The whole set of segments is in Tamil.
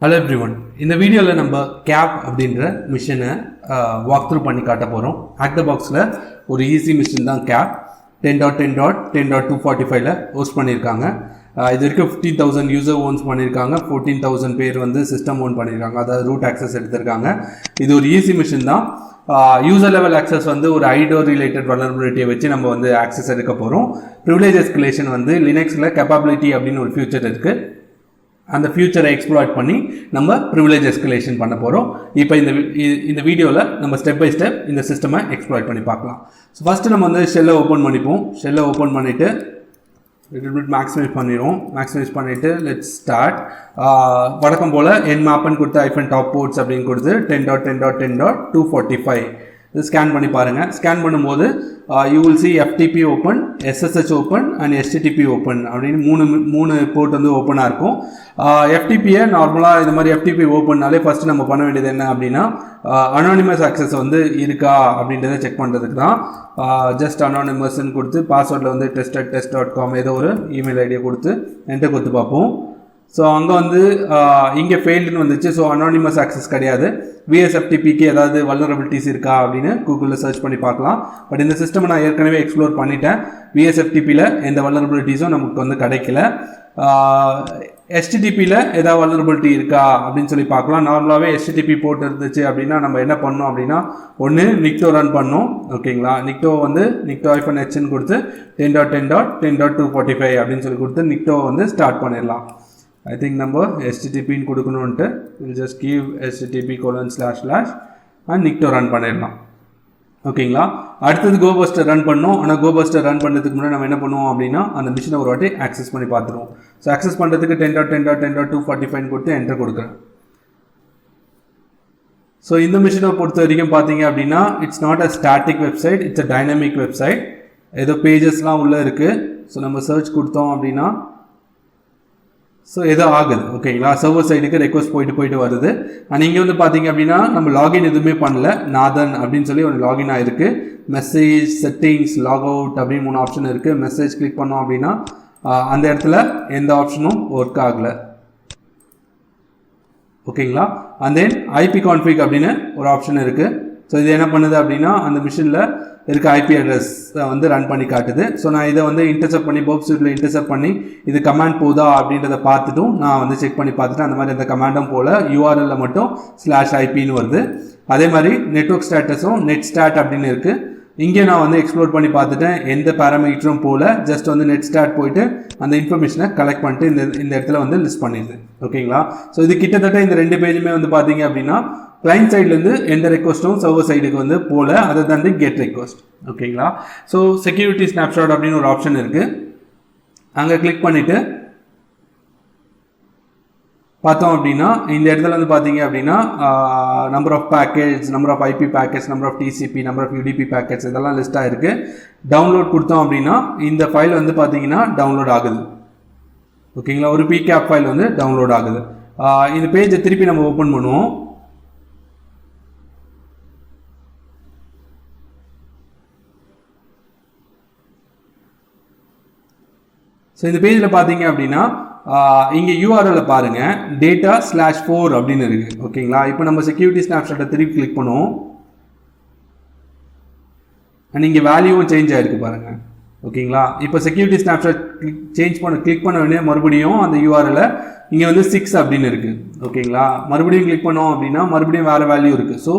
ஹலோ எவ்ரிவன், இந்த வீடியோவில் நம்ம கேப் அப்படின்ற மிஷினை வாக் த்ரூ பண்ணி காட்ட போகிறோம். ஆக்டர் பாக்ஸில் ஒரு ஈஸி மிஷின் தான் கேப். 10.10.10.245 ஹோஸ்ட் பண்ணியிருக்காங்க. இது வரைக்கும் 15,000 யூசர் ஓன்ஸ் பண்ணியிருக்காங்க. 14,000 பேர் வந்து சிஸ்டம் ஓன் பண்ணியிருக்காங்க, அதாவது ரூட் ஆக்சஸ் எடுத்திருக்காங்க. இது ஒரு ஈஸி மிஷின் தான். யூசர் லெவல் ஆக்சஸ் வந்து ஒரு ஐடோர் ரிலேட்டட் வல்னரபிலிட்டியை வச்சு நம்ம வந்து ஆக்சஸ் எடுக்க போகிறோம். ப்ரிவிலேஜ் எஸ்கலேஷன் வந்து லினக்ஸில் கேப்பபிலிட்டி அப்படின்னு ஒரு ஃபியூச்சர் இருக்குது. அந்த ஃபியூச்சரை எக்ஸ்ப்ளாய்ட் பண்ணி நம்ம ப்ரிவிலேஜ் எஸ்கலேஷன் பண்ண போகிறோம். இப்போ இந்த வீடியோவில் நம்ம ஸ்டெப் பை ஸ்டெப் இந்த சிஸ்டமை எக்ஸ்ப்ளாய்ட் பண்ணி பார்க்கலாம். ஸோ ஃபஸ்ட்டு நம்ம வந்து ஷெல்லை ஓப்பன் பண்ணிப்போம். ஷெல்லை ஓப்பன் பண்ணிவிட்டு லிட்டில் பிட் மேக்ஸிமைஸ் பண்ணிடுவோம். மேக்ஸிமைஸ் பண்ணிவிட்டு லெட்ஸ் ஸ்டார்ட். வழக்கம் போல் என் மேப்னு கொடுத்து ஐஃபன் டாப் போர்ட்ஸ் அப்படின்னு கொடுத்து 10.10.10.245 இது ஸ்கேன் பண்ணி பாருங்கள். ஸ்கேன் பண்ணும்போது you will see FTP open, SSH open and HTTP open அப்படின்னு மூணு போர்ட் வந்து ஓப்பனாக இருக்கும். FTPயை நார்மலாக இந்த மாதிரி FTP ஓப்பன்னாலே ஃபஸ்ட்டு நம்ம பண்ண வேண்டியது என்ன அப்படின்னா அனானிமஸ் ஆக்சஸ் வந்து இருக்கா அப்படின்றத செக் பண்ணுறதுக்கு தான். ஜஸ்ட் அனானிமஸ்ன்னு கொடுத்து பாஸ்வேர்டில் வந்து test.test.com ஏதோ ஒரு இமெயில் ஐடியை கொடுத்து என்டர் கொடுத்து பார்ப்போம். ஸோ அங்கே வந்து இங்கே ஃபெயில்டுன்னு வந்துச்சு. ஸோ அனானிமஸ் ஆக்சஸ் கிடையாது. VSFTPக்கு ஏதாவது வல்னரபிலிட்டிஸ் இருக்கா அப்படின்னு கூகுளில் சர்ச் பண்ணி பார்க்கலாம். பட் இந்த சிஸ்டம் நான் ஏற்கனவே எக்ஸ்ப்ளோர் பண்ணிட்டேன். VSFTPயில் எந்த வல்னரபிலிட்டிஸும் நமக்கு வந்து கிடைக்கல. HTTPயில் ஏதாவது வல்னரபிலிட்டி இருக்கா அப்படின்னு சொல்லி பார்க்கலாம். நார்மலாகவே HTTP போட்டு இருந்துச்சு அப்படின்னா நம்ம என்ன பண்ணோம் அப்படின்னா ஒன்று நிக்டோ ரன் பண்ணோம். ஓகேங்களா, நிக்டோ வந்து நிக்டோ-hன்னு கொடுத்து 10.10.10.245 அப்படின்னு சொல்லி கொடுத்து நிக்டோ வந்து ஸ்டார்ட் பண்ணிடலாம். I think நம்ம HTTPன்னு கொடுக்கணுன்ட்டு we'll just give http:// and Nikto run பண்ணிடலாம். ஓகேங்களா, அடுத்தது கோபஸ்டர் ரன் பண்ணோம். ஆனால் கோபஸ்டர் ரன் பண்ணுறதுக்கு முன்னாடி நம்ம என்ன பண்ணுவோம் அப்படின்னா அந்த மிஷினை ஒரு வாட்டி ஆக்சஸ் பண்ணி பார்த்துருவோம். ஸோ ஆக்சஸ் பண்ணுறதுக்கு 10.10.10.245 கொடுத்து என்டர் கொடுக்குறேன். ஸோ இந்த மிஷினை பொறுத்த வரைக்கும் பார்த்தீங்க அப்படின்னா it's not a static website, it's a dynamic website. ஏதோ பேஜஸ்லாம் உள்ளே இருக்குது. ஸோ நம்ம சர்ச் கொடுத்தோம் அப்படின்னா ஸோ ஏதோ ஆகுது. ஓகேங்களா, சர்வர் சைடுக்கு ரெக்வஸ்ட் போயிட்டு வருது. அண்ட் இங்கே வந்து பார்த்தீங்க அப்படின்னா நம்ம லாகின் எதுவுமே பண்ணல. நாதன் அப்படின்னு சொல்லி ஒரு லாகின் ஆகிருக்கு. மெசேஜ், செட்டிங்ஸ், லாக் அவுட் அப்படின்னு 3 ஆப்ஷன் இருக்குது. மெசேஜ் கிளிக் பண்ணோம் அப்படின்னா அந்த இடத்துல எந்த ஆப்ஷனும் ஒர்க் ஆகலை. ஓகேங்களா, அண்ட் தென் ஐபி கான்ஃபிக் அப்படின்னு ஒரு ஆப்ஷன் இருக்குது. ஸோ இது என்ன பண்ணுது அப்படின்னா அந்த மிஷினில் இருக்க ஐபி அட்ரஸ் வந்து ரன் பண்ணி காட்டுது. ஸோ நான் இதை வந்து இன்டர்செப்ட் பண்ணி பர்ப் ஸ்விஃப்ட்டில் இன்டர்செப்ட் பண்ணி இது கமாண்ட் போதா அப்படின்றத பார்த்துட்டும் நான் வந்து செக் பண்ணி பார்த்துட்டு அந்த மாதிரி எந்த கமாண்டும் போல் URL மட்டும் /IP வருது. அதே மாதிரி நெட்வொர்க் ஸ்டேட்டஸும் நெட் ஸ்டாட் அப்படின்னு இருக்குது. இங்கே நான் வந்து எக்ஸ்ப்ளோர் பண்ணி பார்த்துட்டேன். எந்த பேராமீட்டரும் போல் ஜஸ்ட் வந்து நெட் ஸ்டாட் போயிட்டு அந்த இன்ஃபர்மேஷனை கலெக்ட் பண்ணிட்டு இந்த இடத்துல வந்து லிஸ்ட் பண்ணிடுது. ஓகேங்களா, ஸோ இது கிட்டத்தட்ட இந்த 2 பேஜுமே வந்து பார்த்தீங்க அப்படின்னா கிளைண்ட் சைட்லேருந்து எந்த ரெக்வஸ்ட்டும் சர்வர் சைடுக்கு வந்து போல, அதை தாண்டி கெட் ரெக்வஸ்ட். ஓகேங்களா, ஸோ செக்யூரிட்டி ஸ்னாப்ஷாட் அப்படின்னு ஒரு ஆப்ஷன் இருக்குது. அங்கே கிளிக் பண்ணிவிட்டு பார்த்தோம் அப்படின்னா இந்த இடத்துல வந்து பார்த்தீங்க அப்படின்னா number of packets, number of IP packets, number of TCP, number of UDP packets இதெல்லாம் லிஸ்ட்டாக இருக்குது. டவுன்லோட் கொடுத்தோம் அப்படின்னா இந்த ஃபைல் வந்து பார்த்தீங்கன்னா டவுன்லோட் ஆகுது. ஓகேங்களா, ஒரு PCAP ஃபைல் வந்து டவுன்லோட் ஆகுது. இந்த பேஜை திருப்பி நம்ம ஓப்பன் பண்ணுவோம். ஸோ இந்த பேஜில் பார்த்தீங்க அப்படின்னா இங்கே URL பாருங்கள், data/4 அப்படின்னு இருக்குது. ஓகேங்களா, இப்போ நம்ம செக்யூரிட்டி ஸ்னாப்ஷாட்டை திருப்பி கிளிக் பண்ணுவோம். அண்ட் இங்கே வேல்யூவும் சேஞ்ச் ஆகிருக்கு பாருங்கள். ஓகேங்களா, இப்போ செக்யூரிட்டி ஸ்னாப்ஷாட் கிளிக் பண்ண உடனே மறுபடியும் அந்த URL இங்கே வந்து 6 அப்படின்னு இருக்குது. ஓகேங்களா, மறுபடியும் கிளிக் பண்ணோம் அப்படின்னா மறுபடியும் வேறு வேல்யூ இருக்குது. ஸோ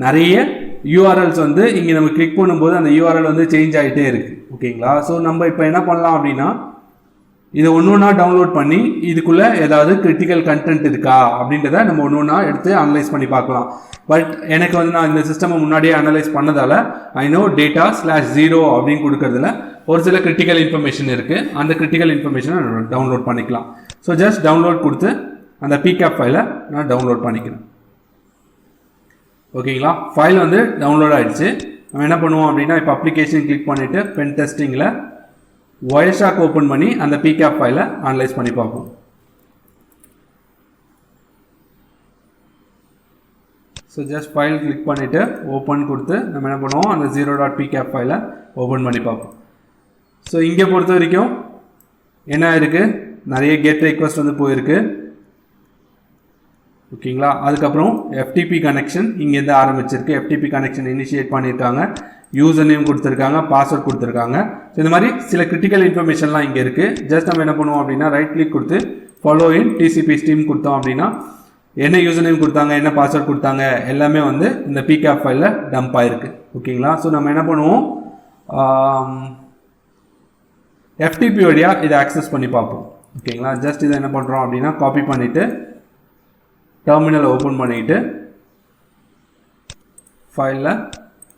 நிறைய URLs வந்து இங்கே நம்ம கிளிக் பண்ணும்போது அந்த URL வந்து சேஞ்ச் ஆகிட்டே இருக்குது. ஓகேங்களா, ஸோ நம்ம இப்போ என்ன பண்ணலாம் அப்படின்னா இதை ஒன்றா டவுன்லோட் பண்ணி இதுக்குள்ளே ஏதாவது கிரிட்டிக்கல் கண்டென்ட் இருக்கா அப்படின்றத நம்ம ஒன்றா எடுத்து அனலைஸ் பண்ணி பார்க்கலாம். பட் எனக்கு வந்து நான் இந்த சிஸ்டமை முன்னாடியே அனலைஸ் பண்ணதால் ஐ நோ data/0 அப்படின்னு கொடுக்கறதுல ஒரு சில கிரிட்டிக்கல் இன்ஃபர்மேஷன் இருக்குது. அந்த கிரிட்டிக்கல் இன்ஃபர்மேஷனை டவுன்லோட் பண்ணிக்கலாம். ஸோ ஜஸ்ட் டவுன்லோட் கொடுத்து அந்த PCAP ஃபைலை நான் டவுன்லோட் பண்ணிக்கிறேன். ஓகேங்களா, ஃபைல் வந்து டவுன்லோட் ஆகிடுச்சு. நம்ம என்ன பண்ணுவோம் அப்படின்னா இப்போ அப்ளிகேஷன் கிளிக் பண்ணிவிட்டு பென் டெஸ்டிங்கில் Wireshark ஓப்பன் பண்ணி அந்த PCAP ஃபைலை அனலைஸ் பண்ணி பார்ப்போம். ஸோ ஜஸ்ட் ஃபைல் கிளிக் பண்ணிவிட்டு ஓப்பன் கொடுத்து நம்ம என்ன பண்ணுவோம் அந்த 0.pcap ஃபைலை ஓப்பன் பண்ணி பார்ப்போம். ஸோ இங்கே பொறுத்த வரைக்கும் என்ன இருக்குது, நிறைய கெட் ரெக்வஸ்ட் வந்து போயிருக்கு. ஓகேங்களா. அதுக்கப்புறம் எஃப்டிபி கனெக்ஷன் இங்கேருந்து ஆரம்பிச்சிருக்கு. எஃப்டிபி கனெக்ஷன் இனிஷியேட் பண்ணியிருக்காங்க, யூசர் நேம் கொடுத்துருக்காங்க, பாஸ்வேர்ட் கொடுத்துருக்காங்க. ஸோ இந்த மாதிரி சில கிரிட்டிக்கல் இன்ஃபர்மேஷன்லாம் இங்கே இருக்குது. ஜஸ்ட் நம்ம என்ன பண்ணுவோம் அப்படின்னா ரைட் கிளிக் கொடுத்து ஃபாலோ இன் டிசிபி ஸ்ட்ரீம் கொடுத்தோம் அப்படின்னா என்ன யூசர் நேம் கொடுத்தாங்க, என்ன பாஸ்வேர்ட் கொடுத்தாங்க எல்லாமே வந்து இந்த பிகேப் ஃபைலில் டம்ப் ஆகிருக்கு. ஓகேங்களா. ஸோ நம்ம என்ன பண்ணுவோம், எஃப்டிபி வழியாக இதை ஆக்சஸ் பண்ணி பார்ப்போம். ஓகேங்களா. ஜஸ்ட் இதை என்ன பண்ணுறோம் அப்படின்னா காப்பி பண்ணிவிட்டு டெர்மினலை ஓப்பன் பண்ணிவிட்டு ஃபைலில்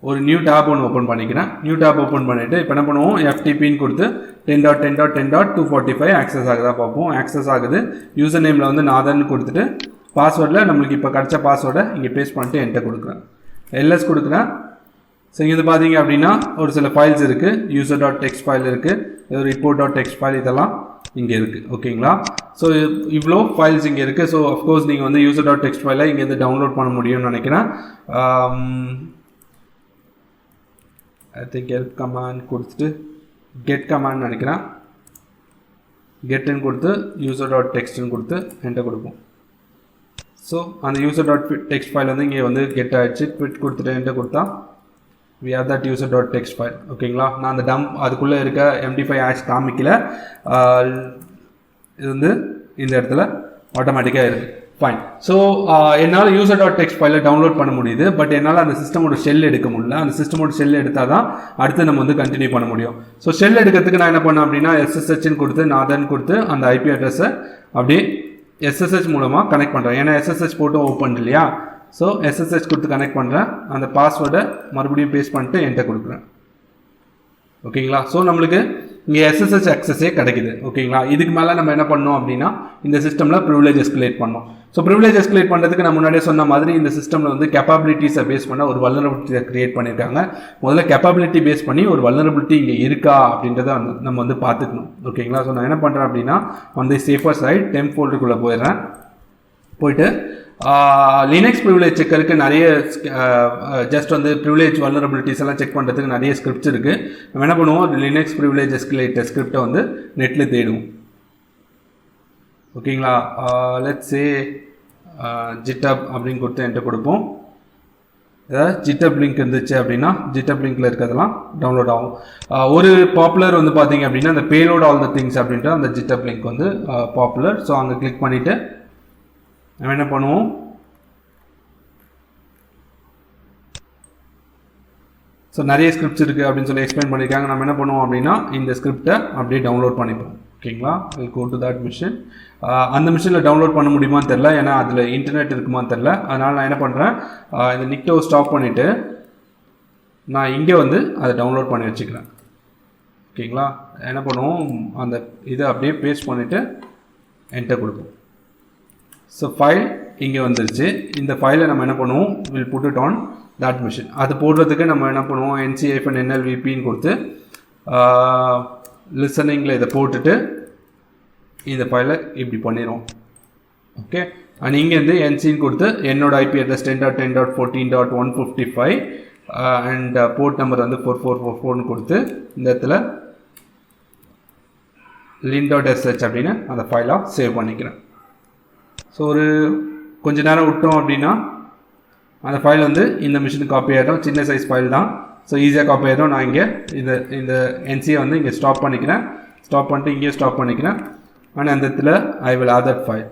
ஒரு நியூ டேப் ஒன்று ஓப்பன் பண்ணிக்கிறேன். நியூ டேப் ஓப்பன் பண்ணிவிட்டு இப்போ என்ன பண்ணுவோம், எஃப்டிபின்னு கொடுத்து 10.10.10.245 ஆக்சஸ் ஆகுதா பார்ப்போம். ஆக்சஸ் ஆகுது. யூசர் நேமில் வந்து நாதன் கொடுத்துட்டு பாஸ்வேர்டில் நம்மளுக்கு இப்போ கிடச்ச பாஸ்வேர்டை இங்கே பேஸ்ட் பண்ணிட்டு என்டர் கொடுக்குறேன். எல்எஸ் கொடுக்குறேன். ஸோ இங்கே பார்த்தீங்க அப்படின்னா ஒரு சில ஃபைல்ஸ் இருக்குது. user.txt ஃபைல் இருக்குது, report.txt ஃபைல், இதெல்லாம் இங்கே இருக்குது. ஓகேங்களா. ஸோ இவ்வளோ ஃபைல்ஸ் இங்கே இருக்குது. ஸோ அஃப்கோர்ஸ் நீங்கள் வந்து user.txt ஃபைலை இங்கேருந்து டவுன்லோட் பண்ண முடியும்னு நினைக்கிறேன். ஐ திங்க் ஹெல்ப் கமாண்ட் கொடுத்துட்டு கெட் கமாண்ட் நினைக்கிறேன். கெட்டுன்னு கொடுத்து user.txtன்னு கொடுத்து என்டர் கொடுப்போம். ஸோ அந்த user.txt ஃபைல் வந்து இங்கே வந்து கெட் ஆகிடுச்சு. ட்விட் கொடுத்துட்டு என்டர் கொடுத்தா we have that user.txt file. ஓகேங்களா. நான் அந்த அதுக்குள்ளே இருக்க MD5 ஹேஷ் காமிக்கல, இது வந்து இந்த இடத்துல ஆட்டோமேட்டிக்காக இருக்குது. ஃபைன். ஸோ என்னால் user.txt ஃபைலை டவுன்லோட் பண்ண முடியுது. பட் என்னால் அந்த சிஸ்டமோட ஷெல் எடுக்க முடியல. அந்த சிஸ்டமோட ஷெல் எடுத்தால் தான் அடுத்து நம்ம வந்து கண்டினியூ பண்ண முடியும். ஸோ ஷெல் எடுக்கிறதுக்கு நான் என்ன பண்ணேன் அப்படின்னா SSHன்னு கொடுத்து நாதன் கொடுத்து அந்த ஐபி அட்ரஸை அப்படியே SSH மூலமாக கனெக்ட் பண்ணுறேன். ஏன்னா SSH போட்டு ஓப்பன் இல்லையா. ஸோ SSH கொடுத்து கனெக்ட் பண்ணுறேன். அந்த பாஸ்வேர்டை மறுபடியும் பேஸ்ட் பண்ணிட்டு என்டர் கொடுக்குறேன். ஓகேங்களா. ஸோ நம்மளுக்கு இங்கே SSH அக்சஸே கிடைக்குது. ஓகேங்களா. இதுக்கு மேலே நம்ம என்ன பண்ணோம் அப்படின்னா இந்த சிஸ்டமில் ப்ரிவிலேஜ் எஸ்கலேட் பண்ணோம். ஸோ ப்ரிவிலேஜ் எஸ்கலேட் பண்ணுறதுக்கு நான் முன்னாடியே சொன்ன மாதிரி இந்த சிஸ்டமில் வந்து கேப்பபிலிட்டிஸை பேஸ் பண்ண ஒரு வல்னரபிலிட்டியை க்ரியேட் பண்ணியிருக்காங்க. முதல்ல கேப்பபிலிட்டி பேஸ் பண்ணி ஒரு வல்னரபிலிட்டி இங்கே இருக்கா அப்படின்றத நம்ம வந்து பார்த்துக்கணும். ஓகேங்களா. ஸோ நான் என்ன பண்ணுறேன் அப்படின்னா வந்து சேஃபர் சைட் டெம்ப் ஃபோல்டருக்குள்ளே போயிடுறேன். போயிட்டு லினக்ஸ் ப்ரிவிலேஜ் செக்கருக்கு நிறைய ஜஸ்ட் வந்து ப்ரிவிலேஜ் வல்னரபிலிட்டிஸ் எல்லாம் செக் பண்ணுறதுக்கு நிறைய ஸ்கிரிப்ட்ஸ் இருக்குது. நம்ம என்ன பண்ணுவோம், லினக்ஸ் ப்ரிவிலேஜ் எஸ்கலேட்டர் ஸ்கிரிப்டை வந்து நெட்டில் தேடுவோம். ஓகேங்களா. லெட்ஸ் சே ஜிட்டப் அப்படின்னு கொடுத்து என்டர் கொடுப்போம். ஏதாவது ஜிட்டப் லிங்க் இருந்துச்சு அப்படின்னா ஜிட்டப் லிங்க்கில் இருக்கிறதெல்லாம் டவுன்லோட் ஆகும். ஒரு பாப்புலர் வந்து பார்த்தீங்க அப்படின்னா அந்த பேலோட் ஆல் த திங்ஸ் அப்படின்ற அந்த ஜிட்டப் லிங்க் வந்து பாப்புலர். ஸோ அங்கே கிளிக் பண்ணிவிட்டு நம்ம என்ன பண்ணுவோம், ஸோ நிறைய ஸ்கிரிப்ட்ஸ் இருக்குது அப்படின்னு சொல்லி எக்ஸ்பிளைன் பண்ணியிருக்காங்க. நம்ம என்ன பண்ணுவோம் அப்படின்னா இந்த ஸ்கிரிப்டை அப்படியே டவுன்லோட் பண்ணிப்போம். ஓகேங்களா. Will go to that machine. அந்த மிஷினில் டவுன்லோட் பண்ண முடியுமான்னு தெரில, ஏன்னா அதில் இன்டர்நெட் இருக்குமான்னு தெரில. அதனால் நான் என்ன பண்ணுறேன், இந்த நிக்டோ ஸ்டாப் பண்ணிவிட்டு நான் இங்கே வந்து அதை டவுன்லோட் பண்ணி வச்சுக்கிறேன். ஓகேங்களா. என்ன பண்ணுவோம், அந்த இதை அப்படியே பேஸ்ட் பண்ணிவிட்டு என்டர் கொடுப்போம். ஸோ ஃபைல் இங்கே வந்துருச்சு. இந்த ஃபைலை நம்ம என்ன பண்ணுவோம், will put it on that machine. அது போடுறதுக்கு நம்ம என்ன பண்ணுவோம், nc-nlvpன்னு கொடுத்து லிசனிங்கில் இதை போட்டுட்டு இந்த ஃபைலை இப்படி பண்ணிடுவோம். ஓகே. அண்ட் இங்கேருந்து என்சின்னு கொடுத்து என்னோட IP address 10.10.14.155 and port number வந்து 4444ன்னு கொடுத்து இந்த இடத்துல lin.sh அப்படின்னு அந்த ஃபைலாக சேவ் பண்ணிக்கிறேன். ஸோ ஒரு கொஞ்ச நேரம் விட்டோம் அப்படின்னா அந்த ஃபைல் வந்து இந்த மிஷினுக்கு காப்பி ஆகிடும். சின்ன சைஸ் ஃபைல் தான். ஸோ ஈஸியாக காப்பி ஆகிடும். நான் இங்கே இந்த என்சியை வந்து இங்கே ஸ்டாப் பண்ணிக்கிறேன். ஸ்டாப் பண்ணிட்டு இங்கேயே ஸ்டாப் பண்ணிக்கிறேன். ஆனால் அந்த இடத்துல I will have that file.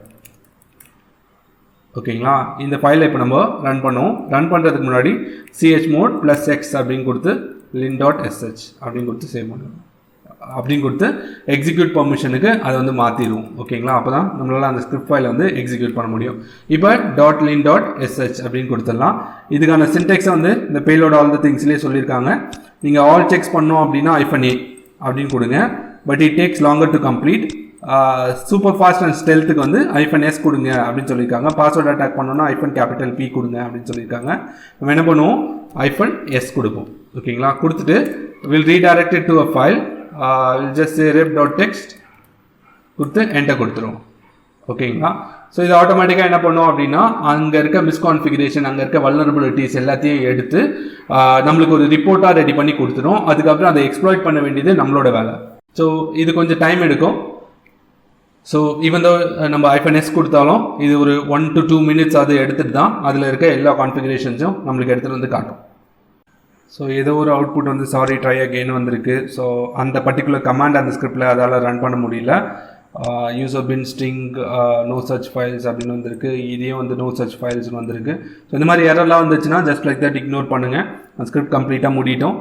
ஓகேங்களா. இந்த ஃபைலை இப்போ நம்ம ரன் பண்ணுவோம். ரன் பண்ணுறதுக்கு முன்னாடி chmod +x அப்படின்னு கொடுத்து lin.sh அப்படின்னு கொடுத்து சேவ் பண்ணுவோம். அப்படின்னு கொடுத்து எக்ஸிக்யூட் பர்மிஷனுக்கு அதை வந்து மாற்றிடுவோம். ஓகேங்களா. அப்போ தான் நம்மளால் அந்த ஸ்கிரிப்ட் ஃபைலை வந்து எக்ஸிக்யூட் பண்ண முடியும். இப்போ .lin.sh அப்படின்னு கொடுத்துடலாம். இதுக்கான சின்டெக்ஸை வந்து இந்த பேலோட் ஆல் த திங்ஸ்லேயே சொல்லியிருக்காங்க. நீங்கள் ஆல் செக்ஸ் பண்ணோம் அப்படின்னா -a அப்படின்னு கொடுங்க. But it takes longer to complete. Super fast and ஸ்டெல்த்துக்கு வந்து -s கொடுங்க அப்படின்னு சொல்லியிருக்காங்க. பாஸ்வேர்ட் அட்டாக் பண்ணோன்னா -P கொடுங்க அப்படின்னு சொல்லியிருக்காங்க. நம்ம என்ன பண்ணுவோம், -s கொடுப்போம். ஓகேங்களா. கொடுத்துட்டு will redirect to a file. Will just say ref.txt கொடுத்து என்டர் கொடுத்துருவோம். ஓகேங்களா. ஸோ இது ஆட்டோமேட்டிக்காக என்ன பண்ணுவோம் அப்படின்னா அங்கே இருக்க மிஸ்கான்ஃபிகரேஷன், அங்கே இருக்க வல்னரபிலிட்டிஸ் எல்லாத்தையும் எடுத்து நம்மளுக்கு ஒரு ரிப்போர்ட்டாக ரெடி பண்ணி கொடுத்துரும். அதுக்கப்புறம் அதை எக்ஸ்ப்ளாய்ட் பண்ண வேண்டியது நம்மளோட வேலை. ஸோ இது கொஞ்சம் டைம் எடுக்கும். ஸோ ஈவன் தோ நம்ம -S கொடுத்தாலும் இது ஒரு 1 to 2 minutes அது எடுத்துகிட்டு தான் அதில் இருக்க எல்லா கான்ஃபிகரேஷன்ஸும் நம்மளுக்கு எடுத்துகிட்டு வந்து காட்டும். ஸோ ஏதோ ஒரு அவுட்புட் வந்து சாரி ட்ரை அகெயின் வந்திருக்கு. ஸோ அந்த பர்டிகுலர் கமாண்ட் அந்த ஸ்கிரிப்டில் அதால் ரன் பண்ண முடியல. User bin string no search files அப்படின்னு வந்திருக்கு. இதையும் வந்து நோ சர்ச் ஃபைல்ஸ்னு வந்திருக்கு. ஸோ இந்த மாதிரி எரர்லாம் வந்துச்சுன்னா ஜஸ்ட் லைக் தட் இக்னோர் பண்ணுங்கள். அந்த ஸ்கிரிப்ட் கம்ப்ளீட்டாக முடிட்டோம்.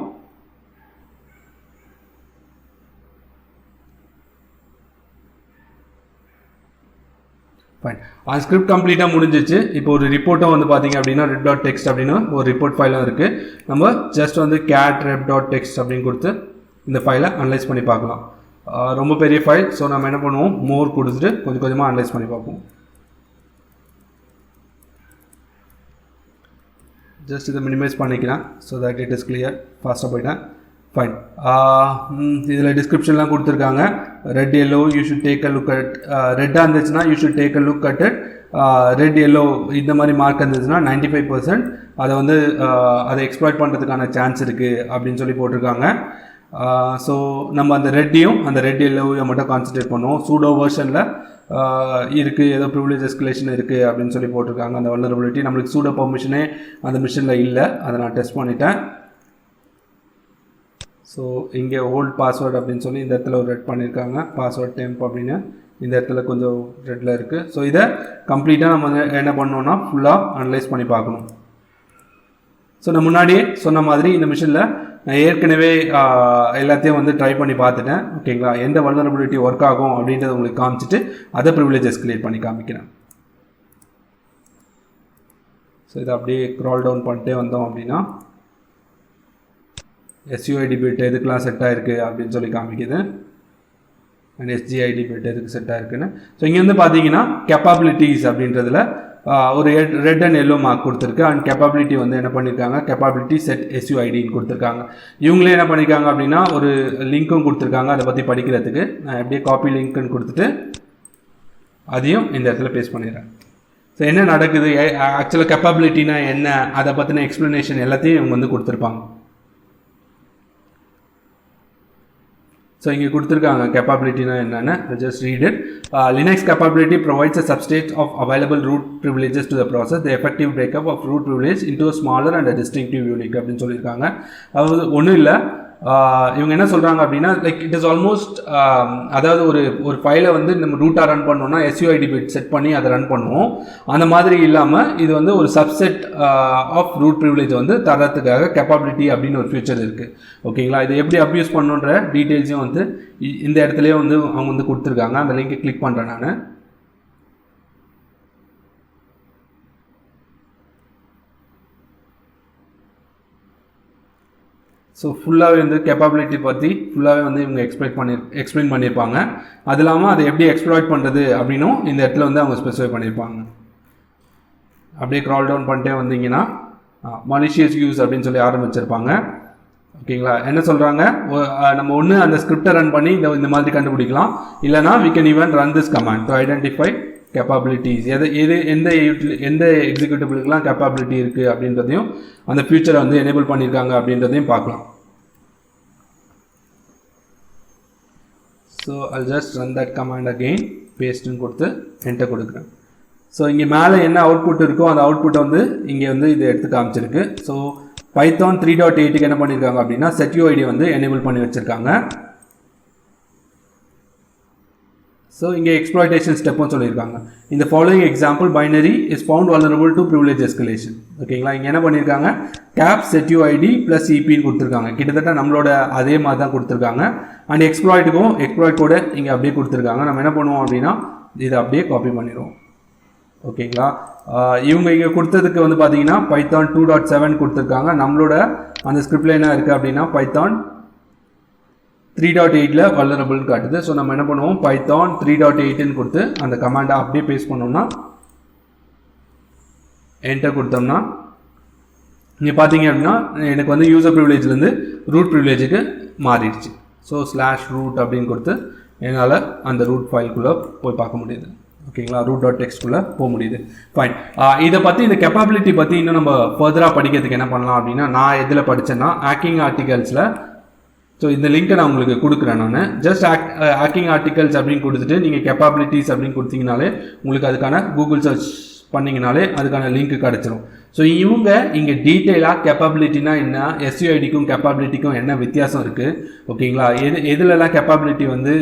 ஃபைன், அந்த ஸ்கிரிப்ட் கம்ப்ளீட்டாக முடிஞ்சிச்சு. இப்போ ஒரு ரிப்போர்ட்டும் வந்து பார்த்தீங்க அப்படின்னா rep.txt அப்படின்னு ஒரு ரிப்போர்ட் ஃபைலும் இருக்குது. நம்ம ஜஸ்ட் வந்து cat rep.txt அப்படின்னு கொடுத்து இந்த ஃபைலை அனலைஸ் பண்ணி பார்க்கலாம். ரொம்ப பெரிய ஃபைல். ஸோ நம்ம என்ன பண்ணுவோம், மோர் கொடுத்துட்டு கொஞ்சம் கொஞ்சமாக அனலைஸ் பண்ணி பார்ப்போம். ஜஸ்ட் இதை மினிமைஸ் பண்ணிக்கிறேன் so that it is clear. ஃபாஸ்ட்டாக போயிட்டேன். ஃபைன், இதில் டிஸ்கிரிப்ஷன்லாம் கொடுத்துருக்காங்க. Red yellow you should take a look at, ரெட்டாக இருந்துச்சுன்னா you should take a look at it. Red yellow இந்த மாதிரி மார்க் இருந்துச்சுன்னா 95% அதை வந்து அதை எக்ஸ்ப்ளாய்ட் பண்ணுறதுக்கான சான்ஸ் இருக்குது அப்படின்னு சொல்லி போட்டிருக்காங்க. ஸோ நம்ம அந்த ரெட்டையும் அந்த ரெட் எல்லோவையும் மட்டும் கான்சன்ட்ரேட் பண்ணுவோம். சூடோ வெர்ஷனில் இருக்குது, ஏதோ ப்ரிவிலேஜ் எஸ்கலேஷன் இருக்குது அப்படின்னு சொல்லி போட்டிருக்காங்க. அந்த வல்னரபிலிட்டி நம்மளுக்கு சூடோ பர்மிஷனே அந்த மிஷினில் இல்லை, அதை நான் டெஸ்ட் பண்ணிட்டேன். ஸோ இங்கே ஓல்ட் பாஸ்வேர்டு அப்படின்னு சொல்லி இந்த இடத்துல ஒரு ரெட் பண்ணியிருக்காங்க. பாஸ்வேர்ட் டெம்ப் அப்படின்னு இந்த இடத்துல கொஞ்சம் ரெட்டில் இருக்குது. ஸோ இதை கம்ப்ளீட்டாக நம்ம என்ன பண்ணோன்னா ஃபுல்லாக அனலைஸ் பண்ணி பார்க்கணும். ஸோ நான் முன்னாடியே சொன்ன மாதிரி இந்த மிஷினில் நான் ஏற்கனவே எல்லாத்தையும் வந்து ட்ரை பண்ணி பார்த்துட்டேன். ஓகேங்களா, எந்த வல்னரபிலிட்டி ஒர்க் ஆகும் அப்படின்றத உங்களுக்கு காமிச்சிட்டு அதை ப்ரிவிலேஜ் எஸ்கலேட் பண்ணி காமிக்கிறேன். ஸோ இதை அப்படியே க்ரால் டவுன் பண்ணிட்டே வந்தோம் அப்படின்னா SUID பிட் எதுக்கெலாம் செட் ஆகிருக்கு அப்படின்னு சொல்லி காமிக்குது. அண்ட் SGID பிட் எதுக்கு செட் ஆகிருக்குன்னு. ஸோ இங்கே வந்து பார்த்தீங்கன்னா கேப்பபிலிட்டிஸ் அப்படின்றதுல ஒரு ரெட் அண்ட் எல்லோ மார்க் கொடுத்துருக்கு. அண்ட் கேப்பபிலிட்டி வந்து என்ன பண்ணியிருக்காங்க, கேப்பபிலிட்டி செட் SUIDன்னு கொடுத்துருக்காங்க. இவங்களே என்ன பண்ணியிருக்காங்க அப்படின்னா ஒரு லிங்க்கும் கொடுத்துருக்காங்க அதை பற்றி படிக்கிறதுக்கு. நான் எப்படியே காப்பி லிங்க்குன்னு கொடுத்துட்டு அதையும் இந்த இடத்துல பேஸ்ட் பண்ணிடுறேன். ஸோ என்ன நடக்குது, ஆக்சுவலாக கேப்பபிலிட்டினா என்ன, அதை பற்றின எக்ஸ்ப்ளனேஷன் எல்லாத்தையும் இவங்க வந்து கொடுத்துருப்பாங்க. ஸோ இங்கே கொடுத்துருக்காங்க கேப்பபிலிட்டினா என்னென்னு. Just read it. Linux capability provides a subset of available root privileges to the process. The effective breakup of root privilege into smaller and distinctive unique அப்படின்னு சொல்லியிருக்காங்க. அதாவது ஒன்றும் இல்லை, இவங்க என்ன சொல்கிறாங்க அப்படின்னா லைக் இட் இஸ் ஆல்மோஸ்ட், அதாவது ஒரு ஃபைலை வந்து நம்ம ரூட்டாக ரன் பண்ணோம்னா SUID பிட் செட் பண்ணி அதை ரன் பண்ணுவோம். அந்த மாதிரி இல்லாமல் இது வந்து ஒரு சப்செட் ஆஃப் ரூட் ப்ரிவிலேஜ் வந்து தரத்துக்காக கேப்பபிலிட்டி அப்படின்னு ஒரு ஃபியூச்சர் இருக்குது. ஓகேங்களா, இதை எப்படி அப்யூஸ் பண்ணுன்ற டீட்டெயில்ஸையும் வந்து இந்த இடத்துலையே வந்து அவங்க வந்து கொடுத்துருக்காங்க. அந்த லிங்கை கிளிக் பண்ணுறேன் நான். ஸோ ஃபுல்லாகவே வந்து கேப்பபிலிட்டி பற்றி ஃபுல்லாகவே வந்து இவங்க எக்ஸ்பிளைன் பண்ணியிருப்பாங்க. அது இல்லாமல் அதை எப்படி எக்ஸ்ப்ளாய்ட் பண்ணுறது அப்படின்னும் இந்த இடத்துல வந்து அவங்க ஸ்பெசிஃபை பண்ணியிருப்பாங்க. அப்படியே க்ரால் டவுன் பண்ணிட்டே வந்தீங்கன்னா மலிஷியஸ் யூஸ் அப்படின்னு சொல்லி ஆரம்பிச்சிருப்பாங்க. ஓகேங்களா, என்ன சொல்கிறாங்க, நம்ம ஒன்று அந்த ஸ்கிரிப்டை ரன் பண்ணி இந்த மாதிரி கண்டுபிடிக்கலாம். இல்லைனா we can even run this command to identify capabilities. எந்த எக்ஸிக்யூட்டிவ்களுக்குலாம் கேப்பபிலிட்டி இருக்குது அப்படின்றதையும் அந்த ஃபியூச்சரை வந்து எனேபிள் பண்ணியிருக்காங்க அப்படின்றதையும் பார்க்கலாம். So I'll just run that command again, பேஸ்ட்டுன்னு கொடுத்து என்டர் கொடுக்குறேன். ஸோ இங்கே மேலே என்ன அவுட்புட் இருக்கோ அந்த அவுட்புட்டை வந்து இங்கே வந்து இதை எடுத்து காமிச்சிருக்கு. ஸோ Python 3.8க்கு என்ன பண்ணியிருக்காங்க அப்படின்னா SetUID வந்து எனேபிள் பண்ணி வச்சுருக்காங்க. ஸோ இங்கே எக்ஸ்ப்ளாய்டேஷன் ஸ்டெப்பும் சொல்லியிருக்காங்க. இந்த following example binary is found vulnerable to privilege escalation. ஓகேங்களா, இங்கே என்ன பண்ணியிருக்காங்க, cap SetUID ப்ளஸ் EPன்னு கொடுத்துருக்காங்க. கிட்டத்தட்ட நம்மளோட அதே மாதிரி தான் கொடுத்துருக்காங்க. அண்ட் எக்ஸ்ப்ளாய்ட் கூட இங்கே அப்படியே கொடுத்துருக்காங்க. நம்ம என்ன பண்ணுவோம் அப்படின்னா இதை அப்படியே காப்பி பண்ணிடுவோம். ஓகேங்களா, இவங்க இங்கே கொடுத்ததுக்கு வந்து பார்த்தீங்கன்னா Python 2.7 கொடுத்துருக்காங்க. நம்மளோட அந்த ஸ்கிரிப்டில் என்ன இருக்குது அப்படின்னா Python 3.8ல் வல்னரபிள்னு காட்டுது. ஸோ நம்ம என்ன பண்ணுவோம், Python 3.8ன்னு கொடுத்து அந்த கமாண்டை அப்படியே பேஸ்ட் பண்ணோம்னா என்டர் கொடுத்தோம்னா இங்கே பார்த்தீங்க அப்படின்னா எனக்கு வந்து யூசர் ப்ரிவிலேஜ்லேருந்து ரூட் ப்ரிவிலேஜுக்கு மாறிடுச்சு. ஸோ /root அப்படின்னு கொடுத்து என்னால் அந்த ரூட் ஃபைல்குள்ளே போய் பார்க்க முடியுது. ஓகேங்களா, root.txt போக முடியுது. ஃபைன், இதை பற்றி இந்த கேப்பபிலிட்டி பற்றி இன்னும் நம்ம ஃபர்தராக படிக்கிறதுக்கு என்ன பண்ணலாம் அப்படின்னா நான் எதில் படித்தேன்னா ஹேக்கிங் ஆர்டிகல்ஸில். ஸோ ஸோ இந்த லிங்க்கை நான் உங்களுக்கு கொடுக்குறேன். நான் ஜஸ்ட் ஹேக்கிங் ஆர்டிகல்ஸ் அப்படின்னு கொடுத்துட்டு நீங்கள் கேப்பபிலிட்டிஸ் அப்படின்னு கொடுத்தீங்கனாலே உங்களுக்கு அதுக்கான கூகுள் சர்ச் பண்ணிங்கனாலே அதுக்கான லிங்க் கிடச்சிரும். ஸோ இவங்க இங்கே டீட்டெயிலாக கேப்பபிலிட்டினா என்ன, எஸ்யூஐடிக்கும் கேப்பபிலிட்டிக்கும் என்ன வித்தியாசம் இருக்குது, ஓகேங்களா, எதுலலாம் கேப்பபிலிட்டி வந்து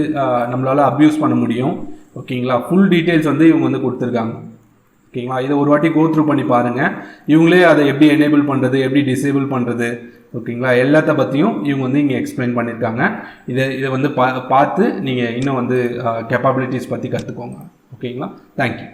நம்மளால் அப்யூஸ் பண்ண முடியும், ஓகேங்களா, ஃபுல் டீட்டெயில்ஸ் வந்து இவங்க வந்து கொடுத்துருக்காங்க. ஓகேங்களா, இதை ஒரு வாட்டி கோ த்ரூ பண்ணி பாருங்கள். இவங்களே அதை எப்படி எனேபிள் பண்ணுறது, எப்படி டிசேபிள் பண்ணுறது, ஓகேங்களா, எல்லாத்த பற்றியும் இவங்க வந்து இங்கே எக்ஸ்பிளைன் பண்ணியிருக்காங்க. இதை வந்து பார்த்து நீங்கள் இன்னும் வந்து கேப்பபிலிட்டிஸ் பற்றி கற்றுக்கோங்க. ஓகேங்களா, தேங்க்யூ.